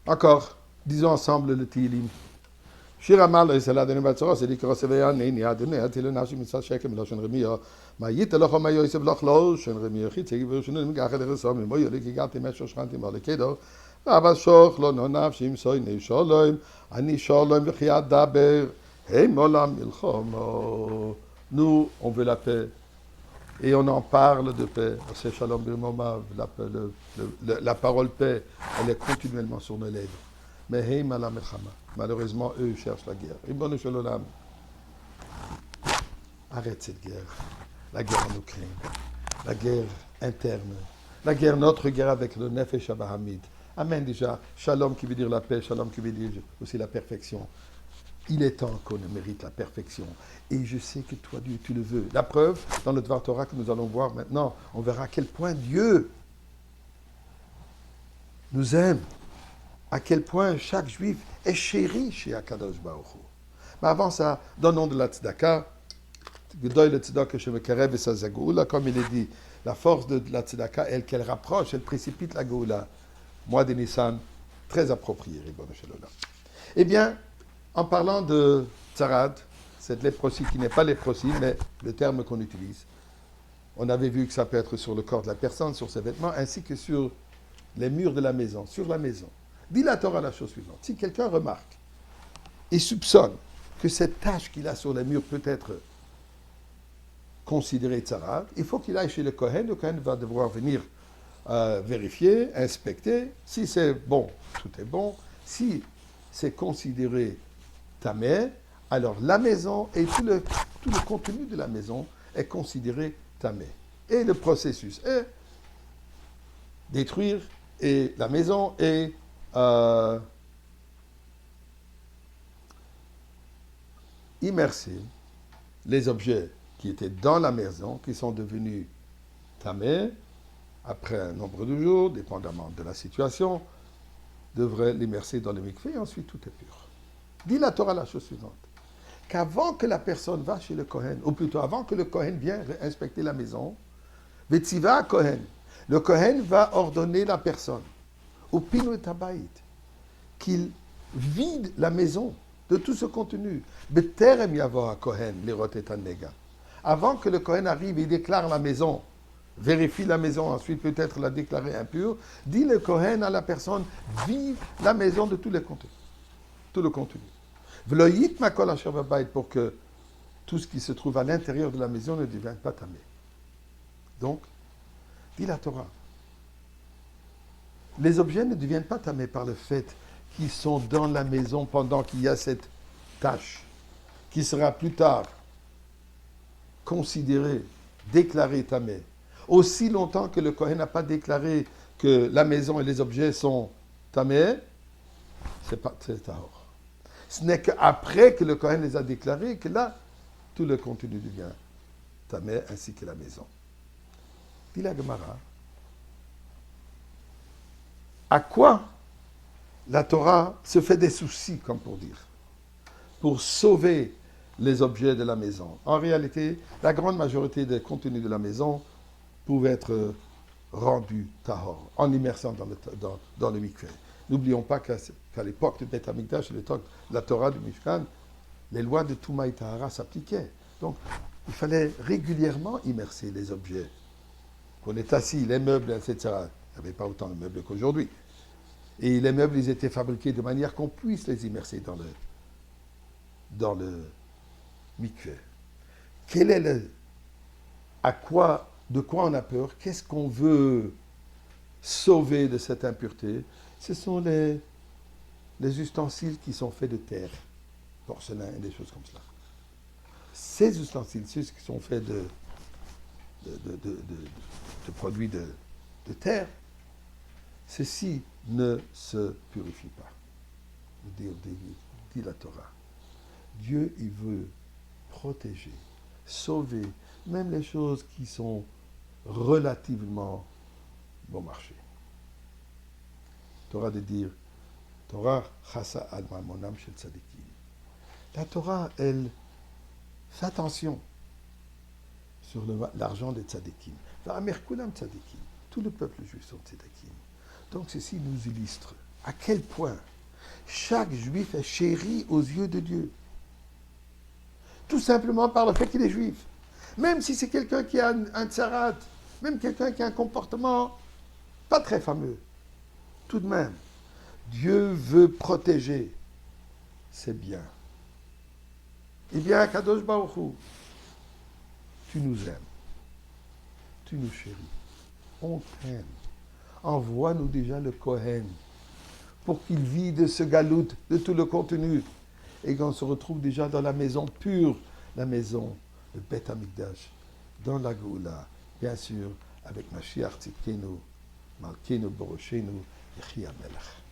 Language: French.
Encore, disons ensemble le Tilim. שיר המעלה אצל אדוני בצרו, זה לקרוא סבייה נהני, אדוני, תהילה נפשי מצד שקם מלשון רמייה, מה ייתה לך מה יוסף לך לשון רמייה, חיצי ורשנו נמגח את הרסום, למו יולי כי גרתי משהו שכנתי מלא כדו, ואבא שוך לא נו נפשי מסוי ני שולום, אני שולום וכי אדבר, הם עולם מלחומו. Nous, on veut la paix. Et on en parle de paix. C'est Shalom Birmoma, la parole paix, elle est continuellement sur nos lèvres. Mais hey malamechama. Malheureusement, eux cherchent la guerre. Ribono shel olam. Arrête cette guerre. La guerre en Ukraine. La guerre interne. La guerre, notre guerre avec le Nefesh Abahamid. Amen déjà. Shalom qui veut dire la paix. Shalom qui veut dire aussi la perfection. Il est temps qu'on mérite la perfection. Et je sais que toi, Dieu, tu le veux. La preuve, dans le Dvar Torah que nous allons voir maintenant, on verra à quel point Dieu nous aime. À quel point chaque juif est chéri chez Akadosh Baruch Hu. Mais avant ça, donnons de la tzedaka. Comme il est dit, la force de la tzedaka, elle, qu'elle rapproche, elle précipite la Goula. Mois de Nissan, très approprié, Ribono shel olam. Eh bien, en parlant de tzarad, cette léprosie qui n'est pas léprosie, mais le terme qu'on utilise, on avait vu que ça peut être sur le corps de la personne, sur ses vêtements, ainsi que sur les murs de la maison, sur la maison. Dit la Torah la chose suivante. Si quelqu'un remarque et soupçonne que cette tache qu'il a sur les murs peut être considérée tzarad, il faut qu'il aille chez le Kohen. Le Kohen va devoir venir vérifier, inspecter. Si c'est bon, tout est bon. Si c'est considéré tamé, alors la maison et tout le contenu de la maison est considéré tamé. Et le processus est détruire et la maison et immerser les objets qui étaient dans la maison, qui sont devenus tamés, après un nombre de jours, dépendamment de la situation, devrait l'immerser dans le mikvé et ensuite tout est pur. Dit la Torah la chose suivante, qu'avant que la personne va chez le Kohen, ou plutôt avant que le Kohen vienne inspecter la maison, Vetziva Kohen, le Kohen va ordonner la personne, au pinu tabaït, qu'il vide la maison de tout ce contenu. Beterem yavo Kohen lirot et nega. Avant que le Kohen arrive et déclare la maison, vérifie la maison, ensuite peut-être la déclarer impure, dit le Kohen à la personne, vive la maison de tous les contenus. Tout le contenu. V'loyit makol asher babayit, pour que tout ce qui se trouve à l'intérieur de la maison ne devienne pas tamé. Donc, dit la Torah, les objets ne deviennent pas tamés par le fait qu'ils sont dans la maison pendant qu'il y a cette tâche, qui sera plus tard considérée, déclarée tamée. Aussi longtemps que le Kohen n'a pas déclaré que la maison et les objets sont tamés, c'est tahor. Ce n'est qu'après que le Kohen les a déclarés que là, tout le contenu devient tamé ainsi que la maison. Dit la Gemara, à quoi la Torah se fait des soucis, comme pour dire, pour sauver les objets de la maison. En réalité, la grande majorité des contenus de la maison pouvaient être rendus tahor, en immersant dans le mikveh. N'oublions pas qu'à l'époque du Beth Amikdash, à l'époque de la Torah du Mishkan, les lois de Touma et Tahara s'appliquaient. Donc, il fallait régulièrement immerser les objets. Qu'on est assis, les meubles, etc. Il n'y avait pas autant de meubles qu'aujourd'hui. Et les meubles, ils étaient fabriqués de manière qu'on puisse les immerser dans le mikveh. Quel est de quoi on a peur? Qu'est-ce qu'on veut sauver de cette impureté? Ce sont les ustensiles qui sont faits de terre, porcelain et des choses comme cela. Ces ustensiles, ceux qui sont faits de produits de terre, ceci ne se purifie pas. Dit la Torah. Dieu, il veut protéger, sauver, même les choses qui sont relativement bon marché. Torah de dire, Torah chassa al mamonam shel tzadikim. La Torah, elle fait attention sur l'argent des tzadikim. Va'amer kulam tzadikim. Tout le peuple juif sont tzadikim. Donc ceci nous illustre à quel point chaque juif est chéri aux yeux de Dieu. Tout simplement par le fait qu'il est juif. Même si c'est quelqu'un qui a un tsarat, même quelqu'un qui a un comportement pas très fameux, tout de même, Dieu veut protéger ses biens. Eh bien, Kadosh Baruch Hu, tu nous aimes, tu nous chéris, on t'aime. Envoie-nous déjà le Kohen pour qu'il vide ce galout de tout le contenu et qu'on se retrouve déjà dans la maison pure, la maison, le Beth Amikdash, dans la Goula, bien sûr, avec Mashiach Tzidkenu, Malkeinu Boroshenu, Yechi HaMelech.